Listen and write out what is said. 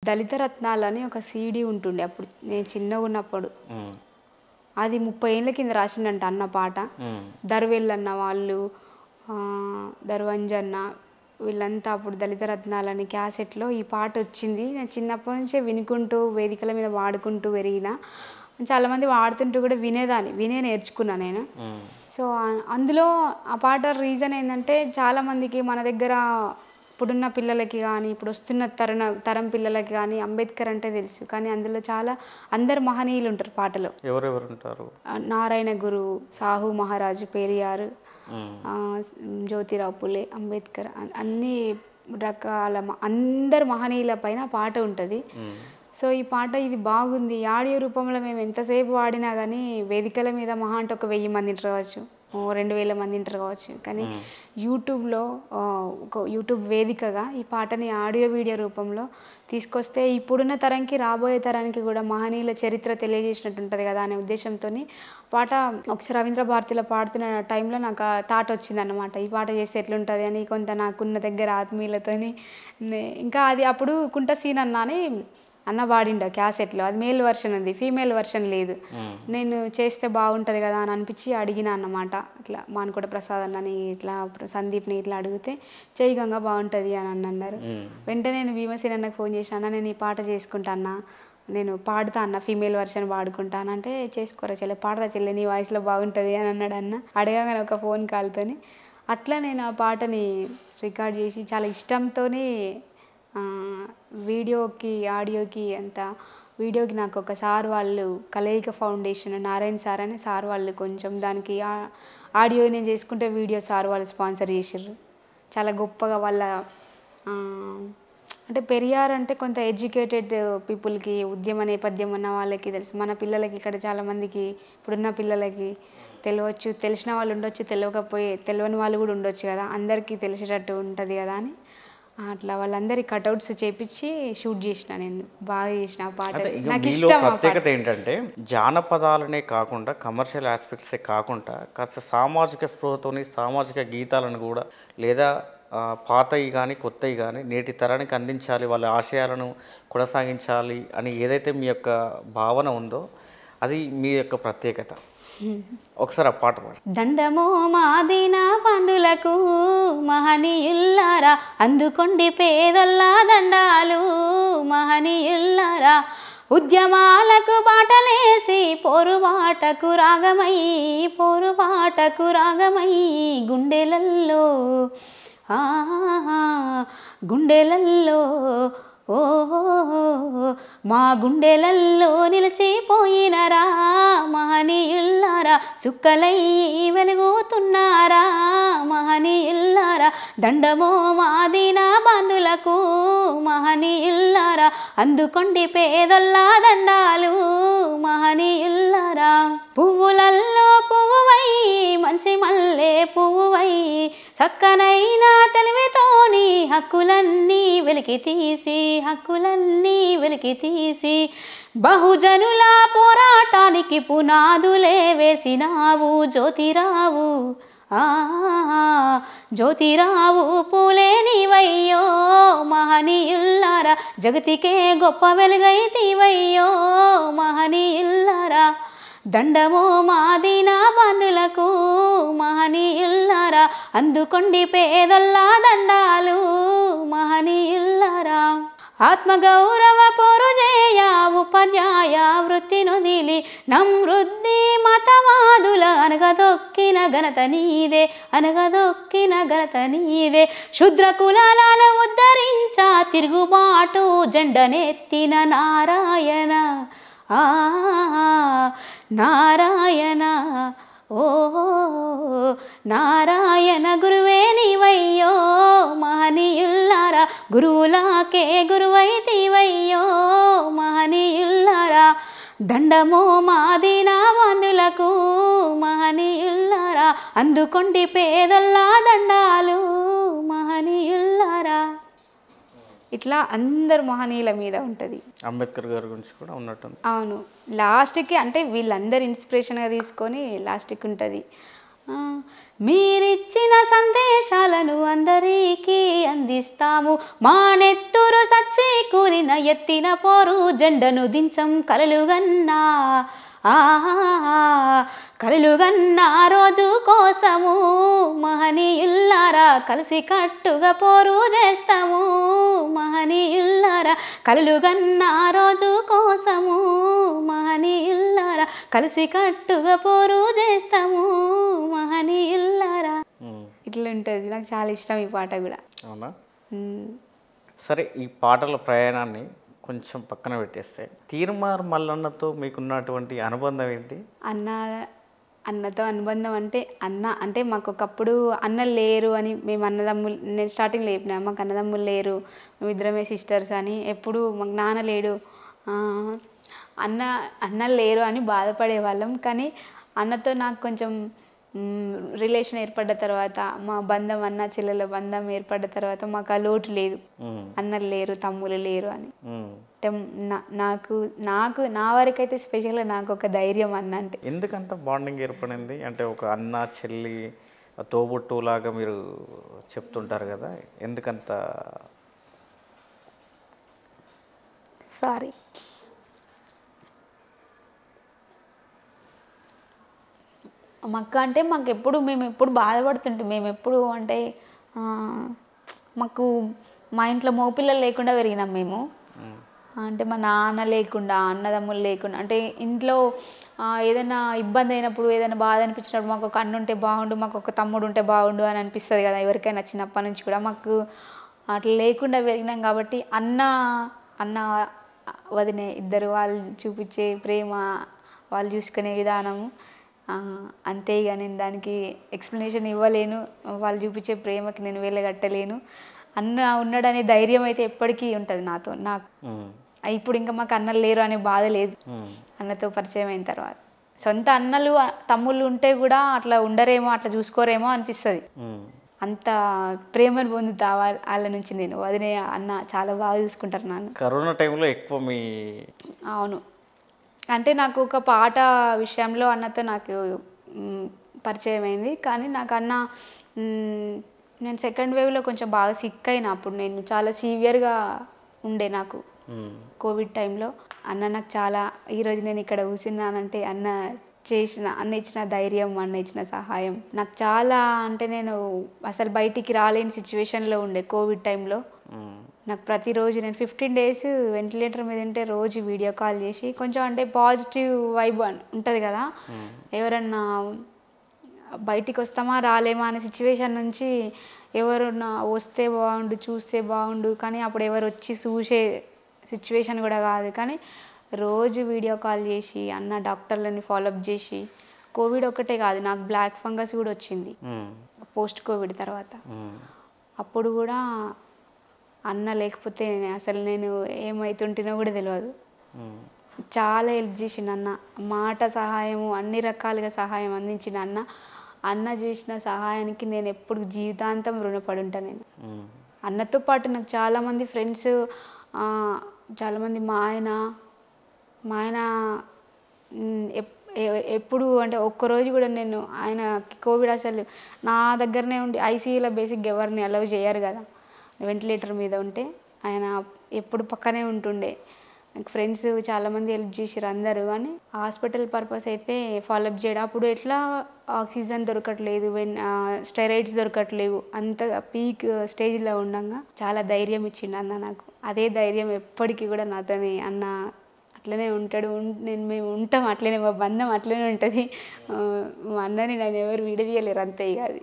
దళిత రత్నాలని ఒక సీడీ ఉంటుండే అప్పుడు నేను చిన్నగా ఉన్నప్పుడు. అది 30 ఏళ్ళ కింద రాసిండంట అన్న పాట. దర్వెల్లన్న వాళ్ళు, దర్వంజన్న వీళ్ళంతా అప్పుడు దళిత రత్నాలని క్యాసెట్లో ఈ పాట వచ్చింది. నేను చిన్నప్పటి నుంచే వినుకుంటూ వేదికల మీద వాడుకుంటూ పెరిగిన. చాలామంది వాడుతుంటూ కూడా వినే నేర్చుకున్నా నేను. సో అందులో ఆ పాట రీజన్ ఏంటంటే చాలామందికి మన దగ్గర ఇప్పుడున్న పిల్లలకి కానీ ఇప్పుడు వస్తున్న తరం పిల్లలకి కానీ అంబేద్కర్ అంటే తెలుసు. కానీ అందులో అందరు మహనీయులు ఉంటారు పాటలో. ఎవరెవరు ఉంటారు? నారాయణ గురు, సాహు మహారాజు, పెరియార్, జ్యోతిరావు పులే, అంబేద్కర్, అన్ని రకాల అందరు మహనీయుల పైన పాట ఉంటుంది. సో ఈ పాట ఇది బాగుంది. ఆడియో రూపంలో మేము ఎంతసేపు వాడినా కానీ వేదికల మీద మహా అంటే ఒక 1000 మంది ఉంటారు కావచ్చు, 2000 మంది ఉంటారు కావచ్చు. కానీ యూట్యూబ్లో ఒక యూట్యూబ్ వేదికగా ఈ పాటని ఆడియో వీడియో రూపంలో తీసుకొస్తే ఇప్పుడున్న తరంకి రాబోయే తరానికి కూడా మహనీయుల చరిత్ర తెలియజేసినట్టు ఉంటుంది కదా అనే ఉద్దేశంతో పాట ఒకసారి రవీంద్ర భారతిలో పాడుతున్న టైంలో నాకు ఆ థాట్ వచ్చిందన్నమాట. ఈ పాట చేస్తే ఎట్లుంటుంది అని కొంత నాకున్న దగ్గర ఆత్మీయులతోని. ఇంకా అది అప్పుడు కుంట సీన్ అన్న వాడిండు క్యాసెట్లో. అది మేల్ వర్షన్ ఉంది, ఫీమేల్ వర్షన్ లేదు. నేను చేస్తే బాగుంటుంది కదా అని అనిపించి అడిగిన అన్నమాట. ఇట్లా మానుకోట ప్రసాద్ అన్నని ఇట్లా సందీప్ని ఇట్లా అడిగితే చేయగంగా బాగుంటుంది అని అన్నారు. వెంటనే నేను భీమసేన్ అన్నకు ఫోన్ చేసి అన్న నేను ఈ పాట చేసుకుంటా అన్న, నేను పాడుతా అన్న, ఫీమేల్ వర్షన్ వాడుకుంటాను అంటే చేసుకోరా చెల్లె, పాడరా చెల్లె, నీ వాయిస్లో బాగుంటుంది అని అన్నాడు అన్న. అడగగానే ఒక ఫోన్ కాల్తోని అట్లా నేను ఆ పాటని రికార్డ్ చేసి చాలా ఇష్టంతో వీడియోకి ఆడియోకి వీడియోకి నాకు ఒక సార్ వాళ్ళు కలయిక ఫౌండేషన్ నారాయణ సార్ అనే సార్ వాళ్ళు కొంచెం దానికి ఆడియో నేను చేసుకుంటే వీడియో సార్ వాళ్ళు స్పాన్సర్ చేసారు. చాలా గొప్పగా వాళ్ళ అంటే పెరియార్ అంటే కొంత ఎడ్యుకేటెడ్ పీపుల్కి ఉద్యమ నేపథ్యం ఉన్న వాళ్ళకి తెలుసు. మన పిల్లలకి ఇక్కడ చాలామందికి ఇప్పుడున్న పిల్లలకి తెలియవచ్చు, తెలిసిన వాళ్ళు ఉండొచ్చు, తెలియని వాళ్ళు కూడా ఉండొచ్చు కదా, అందరికీ తెలిసేటట్టు ఉంటుంది కదా అని అట్లా వాళ్ళందరి కటౌట్స్ చేపించి షూట్ చేసిన. నేను బాగా చేసిన పాట. నాకు ఇష్టం. ప్రత్యేకత ఏంటంటే జానపదాలనే కాకుండా కమర్షియల్ ఆస్పెక్ట్సే కాకుండా కాస్త సామాజిక స్పృహతోని సామాజిక గీతాలను కూడా లేదా పాతవి కానీ కొత్తవి కానీ నేటి తరానికి అందించాలి, వాళ్ళ ఆశయాలను కొనసాగించాలి అని ఏదైతే మీ యొక్క భావన ఉందో అది మీ యొక్క ప్రత్యేకత. ఒకసారి ఆ పాట పాడు. దండమో మాదిన పందులకు మహనీయుల్లారా, అందుకొండి పేదొల్లా దండాలు మహనీయుల్లారా, ఉద్యమాలకు బాటలేసి పోరుబాటకు రాగమై గుండెలల్లో గుండెలల్లో మా గుండెలల్లో నిలిచిపోయినరా మహనీయుల్లారా, సుక్కలై వెలుగుతున్నారా మహనీయుల్లారా, దండమో మాదిన బంధులకు మహనీయుల్లారా, అందుకొండి పేదొల్లా దండాలు మహనీయుల్లారా, పువ్వులల్లో పువ్వువై మంచి మల్లె పువ్వువై చక్కనైనా తెలివితోని హక్కులన్నీ వెలికి తీసి బహుజనుల పోరాటానికి పునాదులే వేసినావు జ్యోతిరావు పూలే నీవయ్యో మహనీయుల్లారా, జగతికే గొప్ప వెలుగైతివయ్యో మహనీయుల్లారా, దండమో మాదిన బంధులకు మహనీయుల్లారా, అందుకొండి పేదొల్లా దండాలు మహనీయుల్లారా, ఆత్మగౌరవ పోరుజేయ ఉపాధ్యాయ వృత్తి నొదిలి నమృద్ధి మతవాదుల అనగదొక్కిన ఘనత నీదే శుద్ర కులాలను ఉద్ధరించా తిరుగుబాటు జెండనెత్తిన నారాయణ నారాయణ గురువే నీవయ్యో మహనీయుల్లారా, గురువులాకే గురువైతివయ్యో మహనీయుల్లారా, దండమో మాదిన బంధులకు మహనీయుల్లారా, అందుకొండి పేదొల్లా దండాలు మహనీయుల్లారా. ఇట్లా అందరు మహనీయుల మీద ఉంటుంది. అంబేద్కర్ గారి గురించి కూడా ఉన్నట్టు. అవును, లాస్ట్కి అంటే వీళ్ళందరూ ఇన్స్పిరేషన్గా తీసుకొని లాస్ట్కి ఉంటుంది. మీరిచ్చిన సందేశాలను అందరికీ అందిస్తాము, మా నెత్తురు సచ్చి కూలిన ఎత్తిన పోరు జెండను దించం కలలుగన్నా కలలుగన్నా రోజు కోసము మహనీయుల్లారా కలిసి కట్టుగా పోరు చేస్తాము, మహనీయుల్లారా కలలుగన్నా రోజు కోసము మహనీయుల్లారా కలిసి కట్టుగా పోరు చేస్తాము, మహనీయుల్లారా. ఇట్లా ఉంటుంది. నాకు చాలా ఇష్టం ఈ పాట కూడా. అవునా? సరే, ఈ పాటల ప్రయాణాన్ని కొంచెం పక్కన పెట్టేస్తే తీర్మార్ మల్లన్నతో మీకున్నటువంటి అనుబంధం ఏంటి? అన్నతో అనుబంధం అంటే అంటే మాకు ఒకప్పుడు అన్నలు లేరు అని మేము అన్నదమ్ములు, నేను స్టార్టింగ్లో చెప్పిన మాకు అన్నదమ్ములు లేరు, మేము ఇద్దరమే సిస్టర్స్ అని, ఎప్పుడు మాకు నాన్న లేడు, అన్నలు లేరు అని బాధపడేవాళ్ళం. కానీ అన్నతో నాకు కొంచెం రిలేషన్ ఏర్పడ్డ తర్వాత, మా బంధం అన్న చెల్లెల బంధం ఏర్పడ్డ తర్వాత మాకు ఆ లోటు లేదు, అన్నలు లేరు తమ్ములు లేరు అని. అంటే నాకు నా వరకైతే స్పెషల్గా నాకు ఒక ధైర్యం అన్న అంటే. ఎందుకంత బాండింగ్ ఏర్పడింది? అంటే ఒక అన్న చెల్లి తోబుట్టులాగా మీరు చెప్తుంటారు కదా, ఎందుకంత? సారీ, మక్క అంటే మాకు ఎప్పుడు మేము ఎప్పుడు బాధపడుతుంటాం, మేము ఎప్పుడు అంటే మాకు మా ఇంట్లో మగపిల్లలు లేకుండా పెరిగినాం మేము. అంటే మా నాన్న లేకుండా, అన్నదమ్ములు లేకుండా, అంటే ఇంట్లో ఏదైనా ఇబ్బంది అయినప్పుడు, ఏదైనా బాధ అనిపించినప్పుడు మాకు ఒక అన్న ఉంటే బాగుండు, మాకు ఒక తమ్ముడు ఉంటే బాగుండు అని అనిపిస్తుంది కదా ఎవరికైనా చిన్నప్పటి నుంచి కూడా. మాకు అట్లా లేకుండా పెరిగినాం కాబట్టి అన్న వదిన ఇద్దరు వాళ్ళు చూపించే ప్రేమ, వాళ్ళు చూసుకునే విధానము అంతే. ఇక నేను దానికి ఎక్స్ప్లెనేషన్ ఇవ్వలేను, వాళ్ళు చూపించే ప్రేమకి నేను వెళ్ళగట్టలేను. అన్న ఉన్నాడనే ధైర్యం అయితే ఎప్పటికీ ఉంటుంది నాతో. నాకు ఇప్పుడు ఇంకా మాకు అన్నలు లేరు అనే బాధ లేదు అన్నతో పరిచయం అయిన తర్వాత. సొంత అన్నలు తమ్ముళ్ళు ఉంటే కూడా అట్లా ఉండరేమో, అట్లా చూసుకోరేమో అనిపిస్తుంది. అంత ప్రేమను పొందుతా వాళ్ళ నుంచి నేను. వదినే అన్న చాలా బాగా చూసుకుంటారు నన్ను. కరోనా టైంలో ఎక్కువ మీ అవును, అంటే నాకు ఒక పాట విషయంలో అన్నతో నాకు పరిచయం అయింది. కానీ నాకు అన్న నేను సెకండ్ వేవ్లో కొంచెం బాగా సిక్ అయినా, అప్పుడు నేను చాలా సీవియర్గా ఉండే నాకు కోవిడ్ టైంలో. అన్న నాకు చాలా, ఈరోజు నేను ఇక్కడ కూర్చున్నానంటే అన్న ఇచ్చిన ధైర్యం, అన్న ఇచ్చిన సహాయం నాకు చాలా. అంటే నేను అసలు బయటికి రాలేని సిచ్యువేషన్లో ఉండే కోవిడ్ టైంలో. నాకు ప్రతిరోజు నేను 15 days వెంటిలేటర్ మీద ఉంటే రోజు వీడియో కాల్ చేసి కొంచెం అంటే పాజిటివ్ వైబ్ ఉంటుంది కదా, ఎవరన్నా బయటికి వస్తామా రాలేమా అనే సిచ్యువేషన్ నుంచి ఎవరన్నా వస్తే బాగుండు, చూస్తే బాగుండు, కానీ అప్పుడు ఎవరు వచ్చి చూసే సిచ్యువేషన్ కూడా కాదు. కానీ రోజు వీడియో కాల్ చేసి అన్న డాక్టర్లని ఫాలోఅప్ చేసి, కోవిడ్ ఒకటే కాదు నాకు బ్లాక్ ఫంగస్ కూడా వచ్చింది పోస్ట్ కోవిడ్ తర్వాత. అప్పుడు కూడా అన్న లేకపోతే అసలు నేను ఏమవుతుంటేనో కూడా తెలియదు. చాలా హెల్ప్ చేసిండు అన్న, మాట సహాయము, అన్ని రకాలుగా సహాయం అందించిన అన్న చేసిన సహాయానికి నేను ఎప్పుడు జీవితాంతం రుణపడి ఉంటాను. నేను అన్నతో పాటు నాకు చాలామంది ఫ్రెండ్స్, చాలామంది మా ఆయన ఎప్పుడు అంటే ఒక్కరోజు కూడా నేను ఆయన కోవిడ్ అసలు నా దగ్గరనే ఉండి, ఐసీయూలో బేసిక్గా ఎవరిని అలౌ చేయరు కదా, వెంటిలేటర్ మీద ఉంటే ఆయన ఎప్పుడు పక్కనే ఉంటుండే. నాకు ఫ్రెండ్స్ చాలామంది హెల్ప్ చేసారు అందరూ. కానీ హాస్పిటల్ పర్పస్ అయితే ఫాలోఅప్ చేయడం, అప్పుడు ఎట్లా ఆక్సిజన్ దొరకట్లేదు, స్టెరాయిడ్స్ దొరకట్లేవు, అంత పీక్ స్టేజ్లో ఉండగా చాలా ధైర్యం ఇచ్చిండు అన్న నాకు. అదే ధైర్యం ఎప్పటికీ కూడా నాతోనే అన్న అట్లనే ఉంటాడు. మేము ఉంటాం అట్లనే, మా బంధం అట్లనే ఉంటుంది. మా అన్నని నేను ఎవరు విడదీయలేరు అంతే. ఇక అది